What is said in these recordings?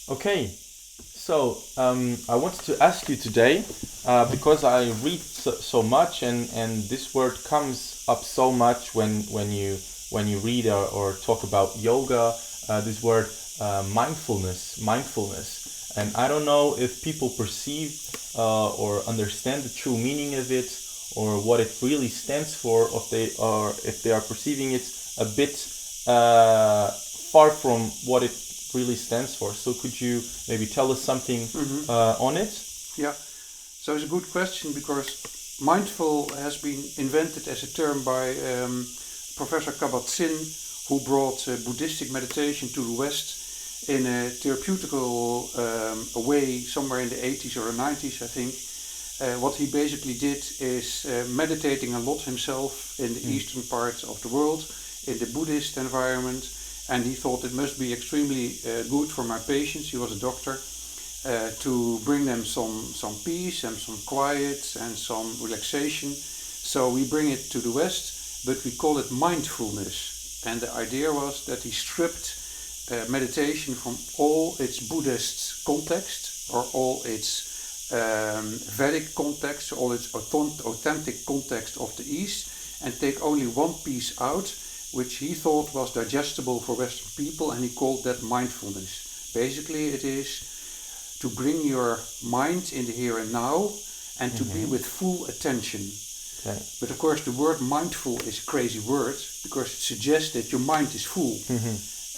Okay, so I wanted to ask you today, because I read so much, and this word comes up so much when you read or talk about yoga. This word mindfulness, and I don't know if people perceive or understand the true meaning of it, or what it really stands for, if they are perceiving it a bit far from what it really stands for. So could you maybe tell us something on it? Yeah, so it's a good question because mindful has been invented as a term by Professor Kabat-Zinn, who brought Buddhistic meditation to the West in a therapeutical way somewhere in the 80s or 90s, I think. What he basically did is meditating a lot himself in the eastern part of the world, in the Buddhist environment, and he thought it must be extremely good for my patients. He was a doctor. To bring them some peace and some quiet and some relaxation. So we bring it to the West, but we call it mindfulness. And the idea was that he stripped meditation from all its Buddhist context, or all its Vedic context, all its authentic context of the East, and take only one piece out, which he thought was digestible for Western people, and he called that mindfulness. Basically, it is to bring your mind in the here and now, and to be with full attention. Okay. But of course the word mindful is a crazy word, because it suggests that your mind is full.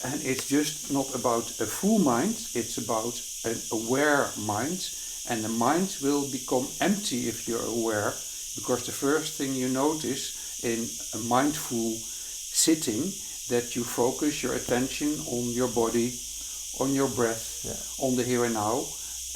And it's just not about a full mind, it's about an aware mind, and the mind will become empty if you're aware, because the first thing you notice in a mindful sitting, that you focus your attention on your body, on your breath, on the here and now,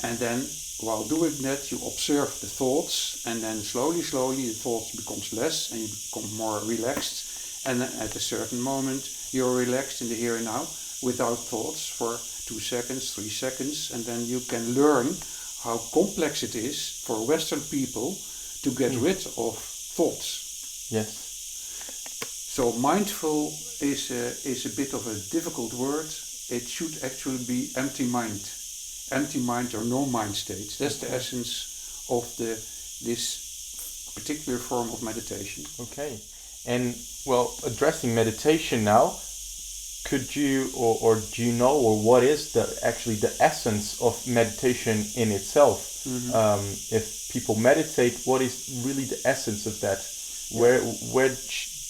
and then while doing that you observe the thoughts, and then slowly the thoughts becomes less and you become more relaxed, and then at a certain moment you're relaxed in the here and now without thoughts for 2 seconds, 3 seconds, and then you can learn how complex it is for Western people to get rid of thoughts. Yes. So mindful is a bit of a difficult word. It should actually be empty mind or no mind state. That's the essence of this particular form of meditation. Okay. And well, addressing meditation now, could you or do you know, or what is actually the essence of meditation in itself? If people meditate, what is really the essence of that? Where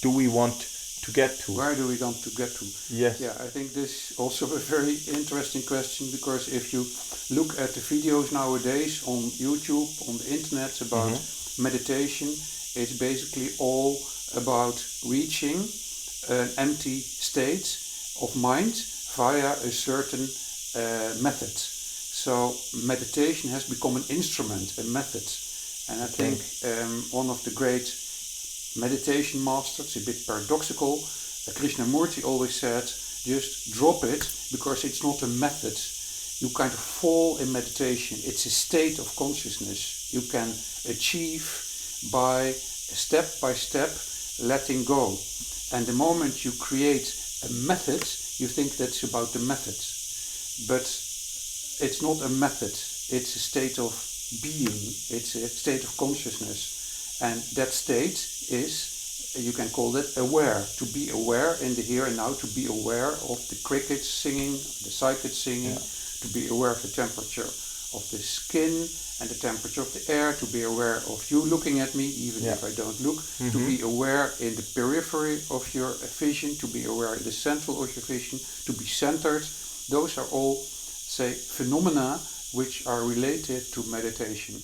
do we want to get to? Where do we want to get to? Yes. Yeah, I think this is also a very interesting question, because if you look at the videos nowadays on YouTube, on the internet about meditation, it's basically all about reaching an empty state of mind via a certain method. So meditation has become an instrument, a method. And I think one of the great meditation masters, a bit paradoxical, Krishnamurti always said, just drop it, because it's not a method. You kind of fall in meditation. It's a state of consciousness you can achieve by step letting go. And the moment you create a method, you think that's about the method. But it's not a method. It's a state of being. It's a state of consciousness. And that state is, you can call it aware, to be aware in the here and now, to be aware of the crickets singing, the cycads singing, to be aware of the temperature of the skin and the temperature of the air, to be aware of you looking at me, even if I don't look, to be aware in the periphery of your vision, to be aware in the central of your vision, to be centered. Those are all, say, phenomena which are related to meditation.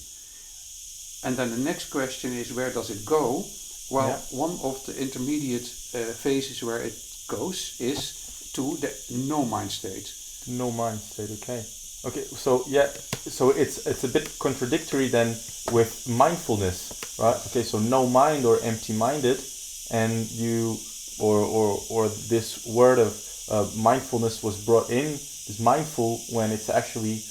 And then the next question is, where does it go? Well, one of the intermediate phases where it goes is to the no mind state. No mind state, okay. Okay, so it's a bit contradictory then with mindfulness, right? Okay, so no mind or empty-minded, and you or this word of mindfulness was brought in, is mindful when it's actually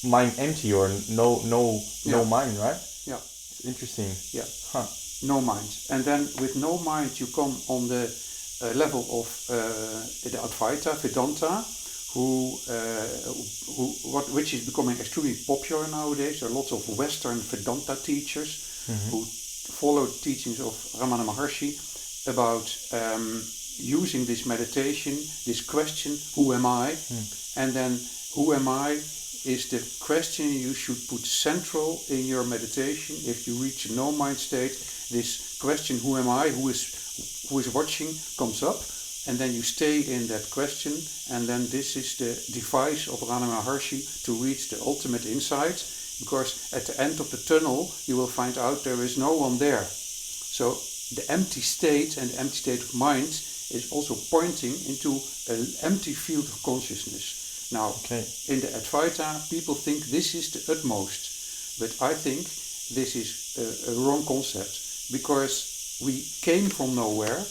mind empty or no mind, right? Yeah. It's interesting. Yeah. Huh. No mind. And then with no mind you come on the level of the Advaita, Vedanta, which is becoming extremely popular nowadays. There are lots of Western Vedanta teachers who follow the teachings of Ramana Maharshi about using this meditation, this question, who am I? And then who am I is the question you should put central in your meditation. If you reach a no-mind state, this question, who am I, who is watching, comes up, and then you stay in that question, and then this is the device of Ramana Maharshi to reach the ultimate insight, because at the end of the tunnel you will find out there is no one there. So the empty state and the empty state of mind is also pointing into an empty field of consciousness. Now, in the Advaita, people think this is the utmost, but I think this is a wrong concept, because we came from nowhere,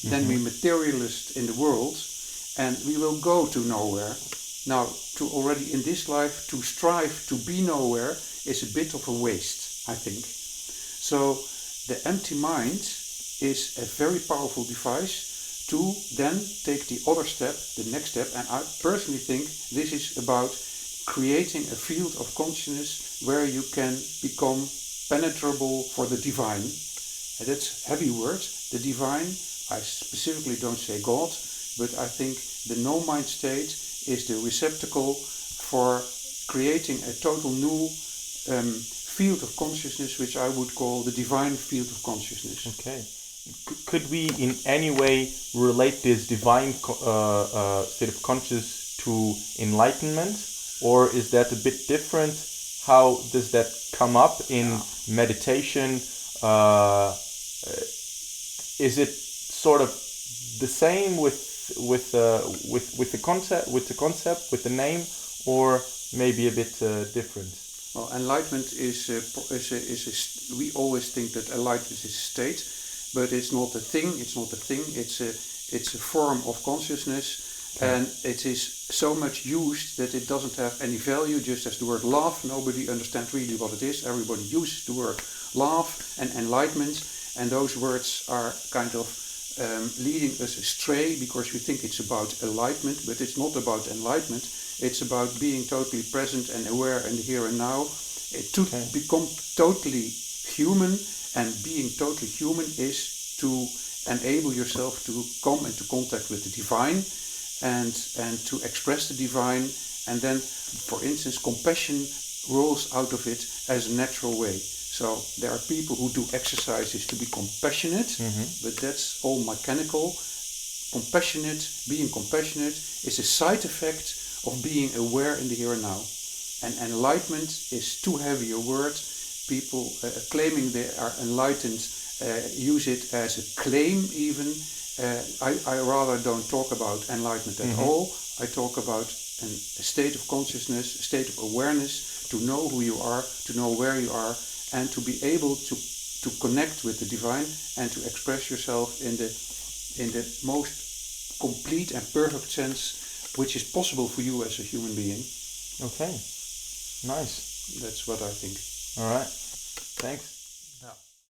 then we materialized in the world, and we will go to nowhere. Now, to already in this life, to strive to be nowhere is a bit of a waste, I think. So, the empty mind is a very powerful device to then take the other step, the next step, and I personally think this is about creating a field of consciousness where you can become penetrable for the divine. And that's a heavy word, the divine. I specifically don't say God, but I think the no-mind state is the receptacle for creating a total new field of consciousness, which I would call the divine field of consciousness. Okay. Could we in any way relate this divine state of consciousness to enlightenment, or is that a bit different? How does that come up in meditation? Is it sort of the same with the concept, with the name, or maybe a bit different? Well, enlightenment is we always think that enlightenment is a state. But it's not a thing. It's a form of consciousness, and it is so much used that it doesn't have any value. Just as the word love, nobody understands really what it is. Everybody uses the word love and enlightenment, and those words are kind of leading us astray because we think it's about enlightenment, but it's not about enlightenment. It's about being totally present and aware in the here and now. To become totally human. And being totally human is to enable yourself to come into contact with the divine and to express the divine. And then, for instance, compassion rolls out of it as a natural way. So there are people who do exercises to be compassionate, but that's all mechanical. Being compassionate is a side effect of being aware in the here and now. And enlightenment is too heavy a word. People claiming they are enlightened use it as a claim even. I rather don't talk about enlightenment at all. I talk about a state of consciousness, a state of awareness, to know who you are, to know where you are, and to be able to connect with the divine and to express yourself in the most complete and perfect sense which is possible for you as a human being. Okay, nice. That's what I think. All right, thanks.